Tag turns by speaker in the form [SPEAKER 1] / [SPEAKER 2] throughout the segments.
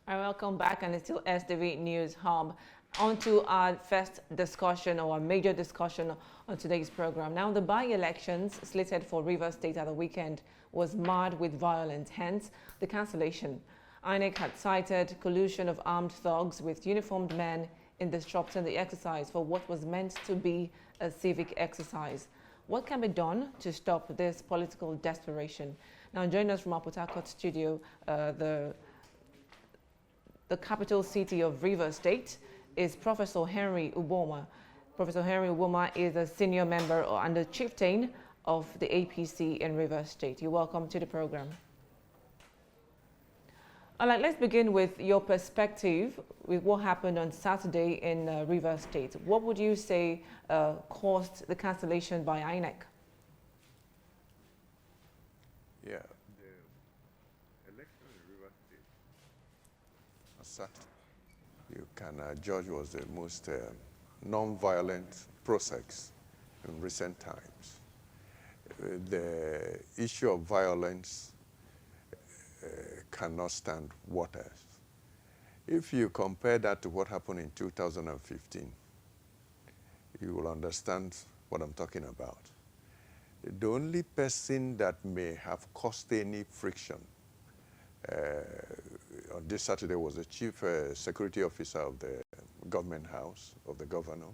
[SPEAKER 1] All right, welcome back, and it's still STV News Hub. On to our first discussion, or our major discussion on today's program. Now, the by-elections slated for Rivers State at the weekend was marred with violence, hence the cancellation. Inec had cited collusion of armed thugs with uniformed men in disrupting the exercise for what was meant to be a civic exercise. What can be done to stop this political desperation? Now, join us from our Port Harcourt studio, the capital city of Rivers State, is Professor Henry Uboma. Professor Henry Uboma is a senior member and the chieftain of the APC in Rivers State. You're welcome to the program. All right, let's begin with your perspective with what happened on Saturday in Rivers State. What would you say caused the cancellation by Inec?
[SPEAKER 2] Yeah, the election in Rivers State on Saturday, you can judge, was the most non-violent process in recent times. The issue of violence cannot stand waters. If you compare that to what happened in 2015, you will understand what I'm talking about. The only person that may have caused any friction on this Saturday was the chief security officer of the government house of the governor,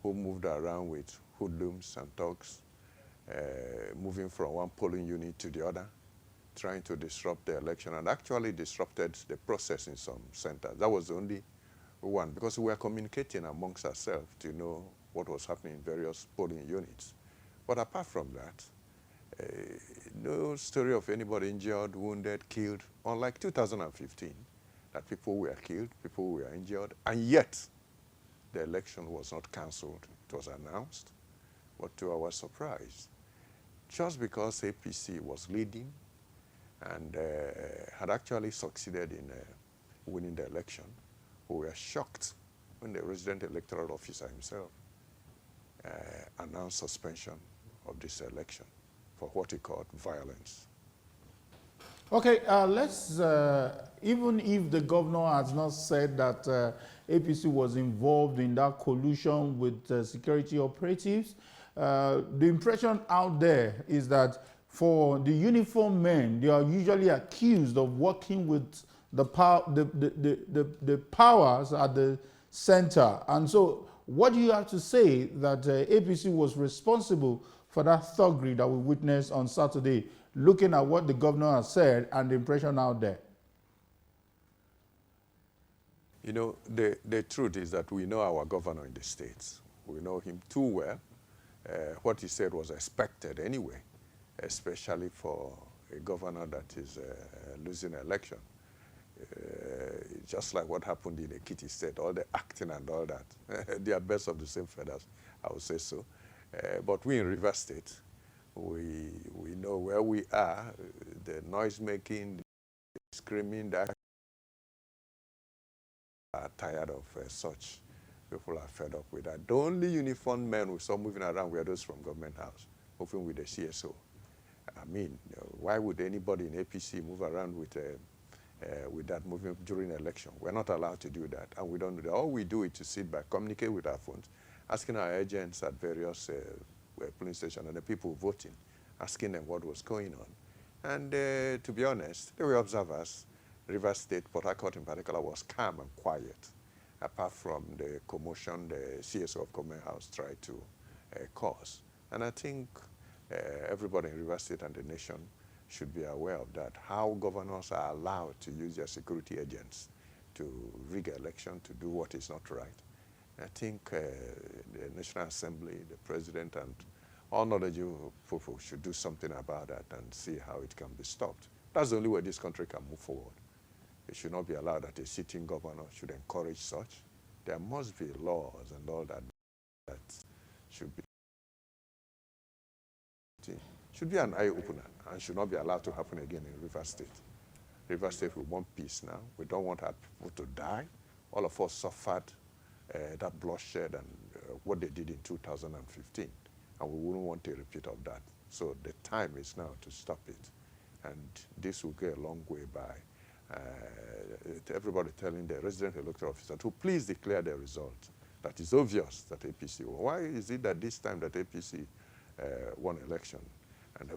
[SPEAKER 2] who moved around with hoodlums and thugs, moving from one polling unit to the other, trying to disrupt the election, and actually disrupted the process in some centers. That was the only one, because we were communicating amongst ourselves to know what was happening in various polling units. But apart from that, no story of anybody injured, wounded, killed, unlike 2015, that people were killed, people were injured, and yet the election was not cancelled. It was announced, but to our surprise, just because APC was leading and had actually succeeded in winning the election, we were shocked when the resident electoral officer himself announced suspension of this election for what he called violence.
[SPEAKER 3] Okay, even if the governor has not said that APC was involved in that collusion with security operatives, the impression out there is that for the uniformed men, they are usually accused of working with the powers at the center. And so what do you have to say that APC was responsible for that thuggery that we witnessed on Saturday, looking at what the governor has said and the impression out there?
[SPEAKER 2] You know, the truth is that we know our governor in the States. We know him too well. What he said was expected anyway, especially for a governor that is losing an election. Just like what happened in Ekiti State, all the acting and all that. They are birds of the same feathers, I would say so. But we in Rivers State, we know where we are, the noise making, the screaming, that are tired of such. People are fed up with that. The only uniformed men we saw moving around were those from government house, moving with the CSO. I mean, why would anybody in APC move around with that movement during an election? We're not allowed to do that, and we don't do that. All we do is to sit back, communicate with our phones, asking our agents at various polling stations and the people voting, asking them what was going on. And to be honest, they were observers. Rivers State, Port Harcourt in particular, was calm and quiet, apart from the commotion the CSO of Government House tried to cause. And I think everybody in Rivers State and the nation should be aware of that, how governors are allowed to use their security agents to rig an election, to do what is not right. I think the National Assembly, the President, and all knowledgeable people should do something about that and see how it can be stopped. That's the only way this country can move forward. It should not be allowed that a sitting governor should encourage such. There must be laws and all that should be an eye-opener and should not be allowed to happen again in Rivers State. Rivers State, we want peace now. We don't want our people to die. All of us suffered that bloodshed and what they did in 2015, and we wouldn't want a repeat of that. So the time is now to stop it, and this will go a long way by everybody telling the resident electoral officer to please declare the result. That is obvious that APC won. Why is it that this time that APC won election? And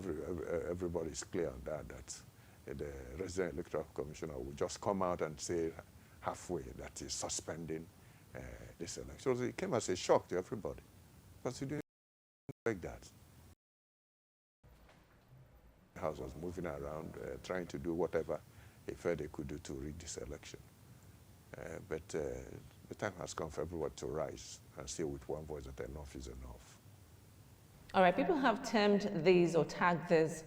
[SPEAKER 2] everybody is clear on that, that the resident electoral commissioner will just come out and say halfway that he's suspending this election. So it came as a shock to everybody, because you didn't expect that. The House was moving around, trying to do whatever they felt they could do to rig this election. But the time has come for everyone to rise and say with one voice that enough is enough.
[SPEAKER 1] All right, people have termed these or tagged this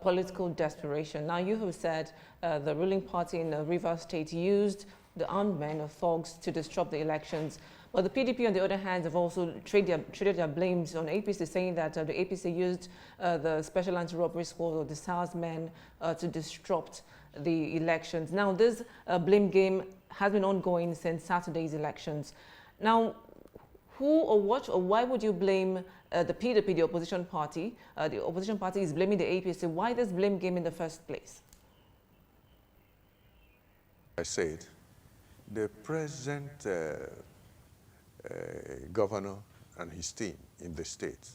[SPEAKER 1] political desperation. Now, you have said the ruling party in Rivers State used the armed men or thugs to disrupt the elections. But the PDP, on the other hand, have also traded their blames on APC, saying that the APC used the Special Anti-Robbery Squad or the SARS men to disrupt the elections. Now, this blame game has been ongoing since Saturday's elections. Now, who or what or why would you blame the PDP, the opposition party? The opposition party is blaming the APC. Why this blame game in the first place?
[SPEAKER 2] I said, the present governor and his team in the state,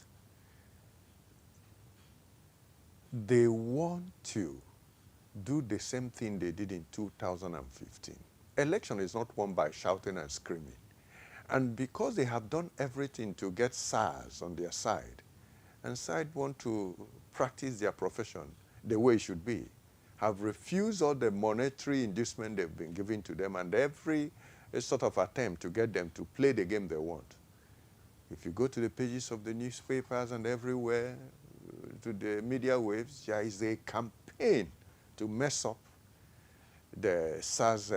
[SPEAKER 2] they want to do the same thing they did in 2015. Election is not won by shouting and screaming. And because they have done everything to get SARS on their side, and SARS want to practice their profession the way it should be, have refused all the monetary inducement they've been giving to them and every sort of attempt to get them to play the game they want. If you go to the pages of the newspapers and everywhere, to the media waves, there is a campaign to mess up the SARS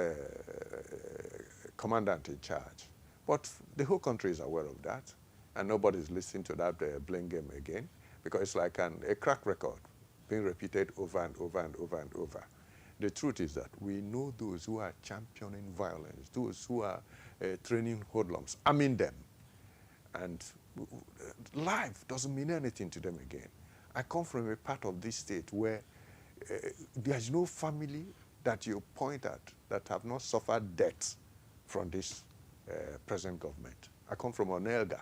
[SPEAKER 2] commandant in charge. But the whole country is aware of that, and nobody's listening to that blame game again, because it's like a crack record being repeated over and over and over and over. The truth is that we know those who are championing violence, those who are training hoodlums, arming them, and life doesn't mean anything to them again. I come from a part of this state where there's no family that you point at that have not suffered death from this present government. I come from Onelga,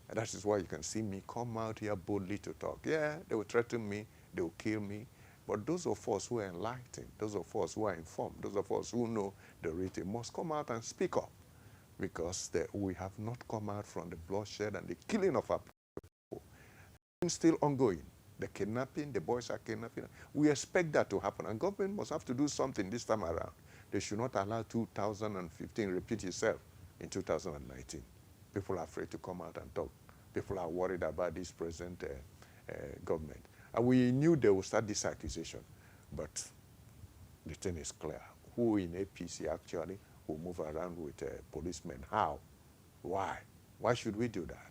[SPEAKER 2] and that is why you can see me come out here boldly to talk. Yeah, they will threaten me, they will kill me, but those of us who are enlightened, those of us who are informed, those of us who know the reality must come out and speak up, because we have not come out from the bloodshed and the killing of our people. It's still ongoing. The kidnapping, the boys are kidnapping. We expect that to happen, and government must have to do something this time around. They should not allow 2015 repeat itself in 2019. People are afraid to come out and talk. People are worried about this present government. And we knew they would start this accusation, but the thing is clear. Who in APC actually will move around with policemen? How? Why? Why should we do that?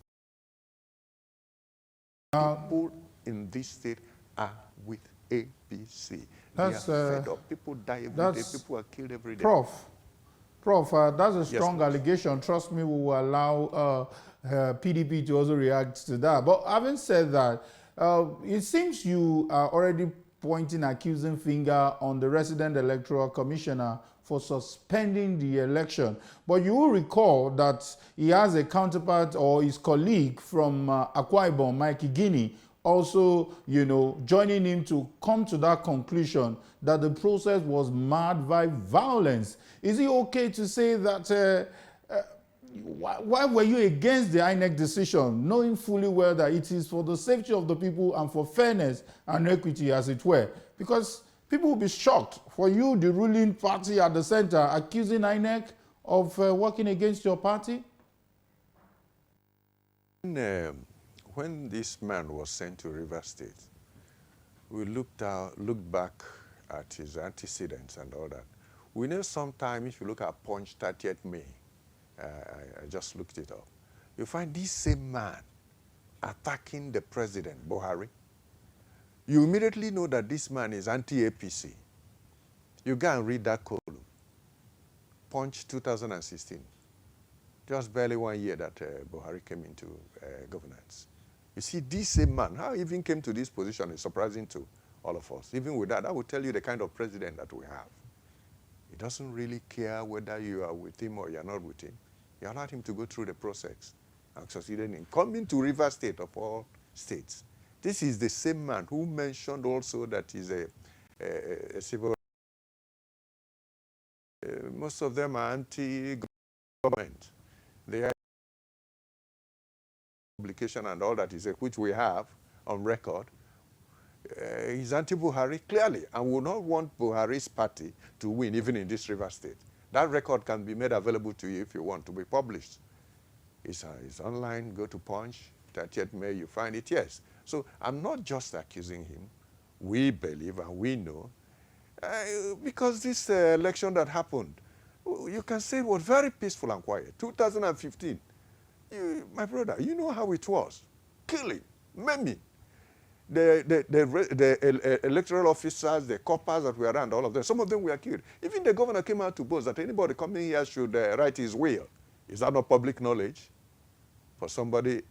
[SPEAKER 2] People in this state are with APC. They are fed up. People die every day. People are killed every day.
[SPEAKER 3] Prof, that's a strong allegation. Trust me, we will allow PDP to also react to that. But having said that, it seems you are already pointing accusing finger on the resident electoral commissioner for suspending the election. But you will recall that he has a counterpart or his colleague from Akwa Ibom, Mike Igini, also, joining him to come to that conclusion that the process was marred by violence. Is it okay to say that, why were you against the Inec decision, knowing fully well that it is for the safety of the people and for fairness and equity, as it were? Because people will be shocked for you, the ruling party at the center, accusing Inec of working against your party?
[SPEAKER 2] When this man was sent to Rivers State, we looked back at his antecedents and all that. We know sometime, if you look at Punch 30th May, I just looked it up, you find this same man attacking the president, Buhari. You immediately know that this man is anti-APC. You go and read that column. Punch 2016. Just barely 1 year that Buhari came into governance. You see, this same man, how he even came to this position is surprising to all of us. Even with that, I will tell you the kind of president that we have. He doesn't really care whether you are with him or you're not with him. You allowed him to go through the process and succeeded in coming to Rivers State of all states. This is the same man who mentioned also that he's a civil. Most of them are anti-government. They are publication and all that is which we have on record. He's anti-Buhari clearly and will not want Buhari's party to win even in this River State. That record can be made available to you if you want to be published. It's online, go to Punch, 30th May, you find it, yes. So I'm not just accusing him. We believe and we know, because this election that happened, you can say it was very peaceful and quiet. 2015, my brother, you know how it was. Killing, maiming. The electoral officers, the coppers that were around, all of them, some of them were killed. Even the governor came out to boast that anybody coming here should write his will. Is that not public knowledge for somebody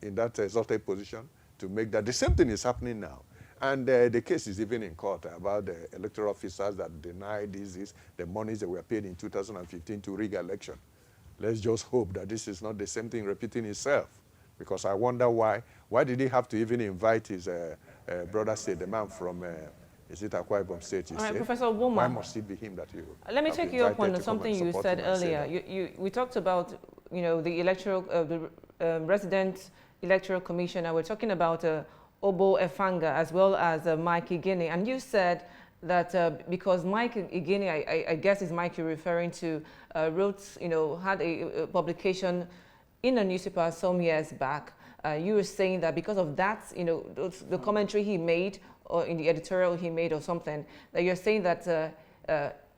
[SPEAKER 2] in that exalted position to make that? The same thing is happening now. And the case is even in court about the electoral officers that denied the monies that were paid in 2015 to rig election. Let's just hope that this is not the same thing repeating itself. Because I wonder why did he have to even invite his brother state, the man from, is it Akwa Ibom State?
[SPEAKER 1] All right, Professor Onuma.
[SPEAKER 2] Why must it be him that you
[SPEAKER 1] Let me take you up on something you said earlier. We talked about, the electoral, resident electoral commissioner. We're talking about Obo Efanga as well as Mike Igini. And you said that because Mike Igini, I guess is Mike you're referring to, wrote, had a publication in a newspaper some years back. You were saying that because of that, the commentary he made, or in the editorial he made or something, that you're saying that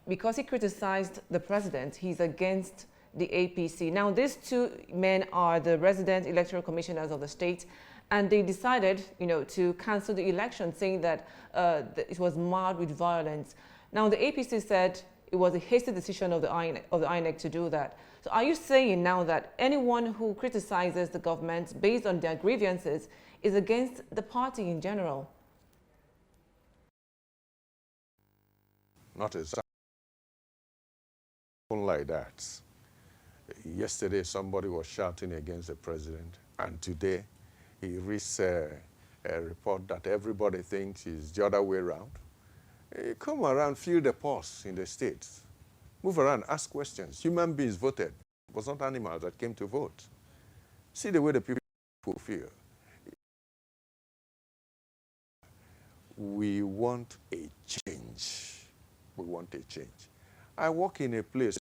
[SPEAKER 1] because he criticized the president, he's against the APC. Now, these two men are the resident electoral commissioners of the state, and they decided, to cancel the election, saying that it was marred with violence. Now, the APC said it was a hasty decision of the INEC to do that. So are you saying now that anyone who criticizes the government based on their grievances is against the party in general?
[SPEAKER 2] Not exactly like that. Yesterday, somebody was shouting against the president, and today he reads a report that everybody thinks is the other way around. Come around, feel the pulse in the states. Move around, ask questions. Human beings voted. It was not animals that came to vote. See the way the people feel. We want a change. We want a change. I work in a place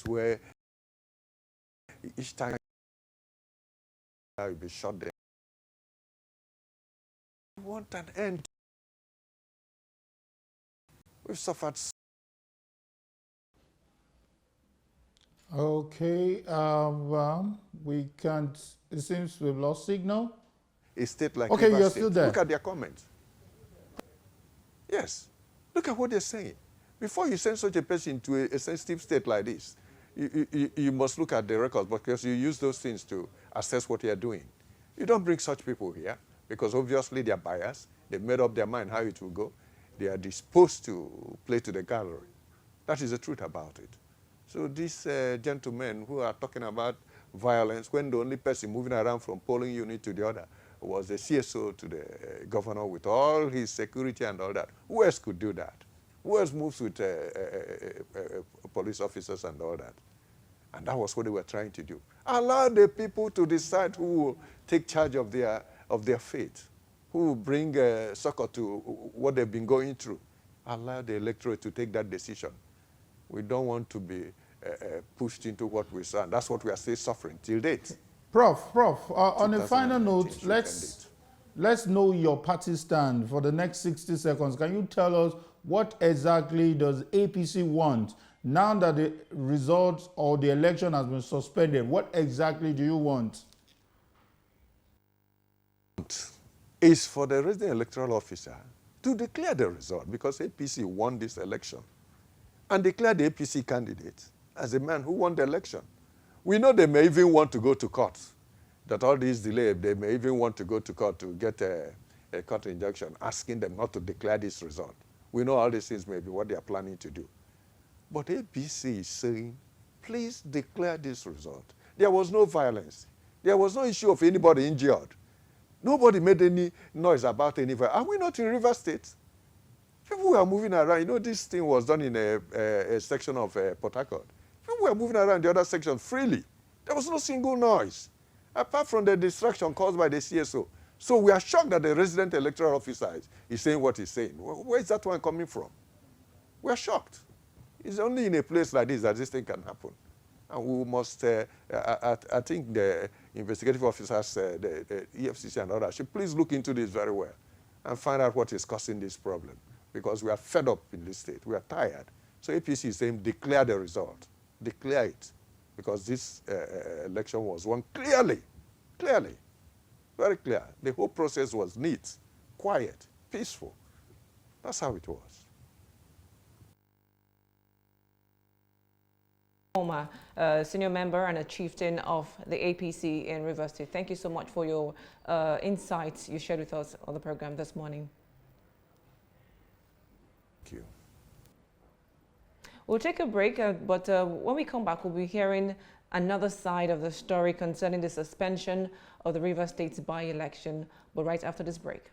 [SPEAKER 2] where each time I will be shot there. We want an end. We've suffered.
[SPEAKER 3] Okay, we can't, it seems we've lost signal.
[SPEAKER 2] A state like
[SPEAKER 3] okay,
[SPEAKER 2] Rivers
[SPEAKER 3] you're
[SPEAKER 2] State.
[SPEAKER 3] still there.
[SPEAKER 2] Look at their comments. Yes, look at what they're saying. Before you send such a person to a sensitive state like this, you must look at the records because you use those things to assess what you're doing. You don't bring such people here because obviously they're biased. They've made up their mind how it will go. They are disposed to play to the gallery. That is the truth about it. So these gentlemen who are talking about violence, when the only person moving around from polling unit to the other was the CSO to the governor with all his security and all that. Who else could do that? Who else moves with police officers and all that? And that was what they were trying to do. Allow the people to decide who will take charge of their fate, who will bring succor to what they've been going through. Allow the electorate to take that decision. We don't want to be pushed into what we saw. And that's what we are still suffering till date.
[SPEAKER 3] Prof, on a final note, let's know your party stand for the next 60 seconds. Can you tell us what exactly does APC want now that the results or the election has been suspended? What exactly do you want?
[SPEAKER 2] Is for the resident electoral officer to declare the result because APC won this election and declare the APC candidate as a man who won the election. We know they may even want to go to court, that all these delay, they may even want to go to court to get a court injunction asking them not to declare this result. We know all these things may be what they are planning to do. But APC is saying, please declare this result. There was no violence. There was no issue of anybody injured. Nobody made any noise about any violence. Are we not in River State? People were moving around. You know, this thing was done in a section of Port Harcourt. People were moving around the other section freely. There was no single noise, apart from the distraction caused by the CSO. So we are shocked that the resident electoral officer is saying what he's saying. Where is that one coming from? We are shocked. It's only in a place like this that this thing can happen. And we must, I think the investigative officers, the EFCC and others, should please look into this very well and find out what is causing this problem. Because we are fed up in this state. We are tired. So APC is saying, declare the result. Declare it. Because this election was won clearly, very clear. The whole process was neat, quiet, peaceful. That's how it was.
[SPEAKER 1] Onuma, senior member and a chieftain of the APC in Rivers State. Thank you so much for your insights you shared with us on the program this morning.
[SPEAKER 2] Thank you.
[SPEAKER 1] We'll take a break, but when we come back, we'll be hearing another side of the story concerning the suspension of the Rivers State's by-election, but right after this break.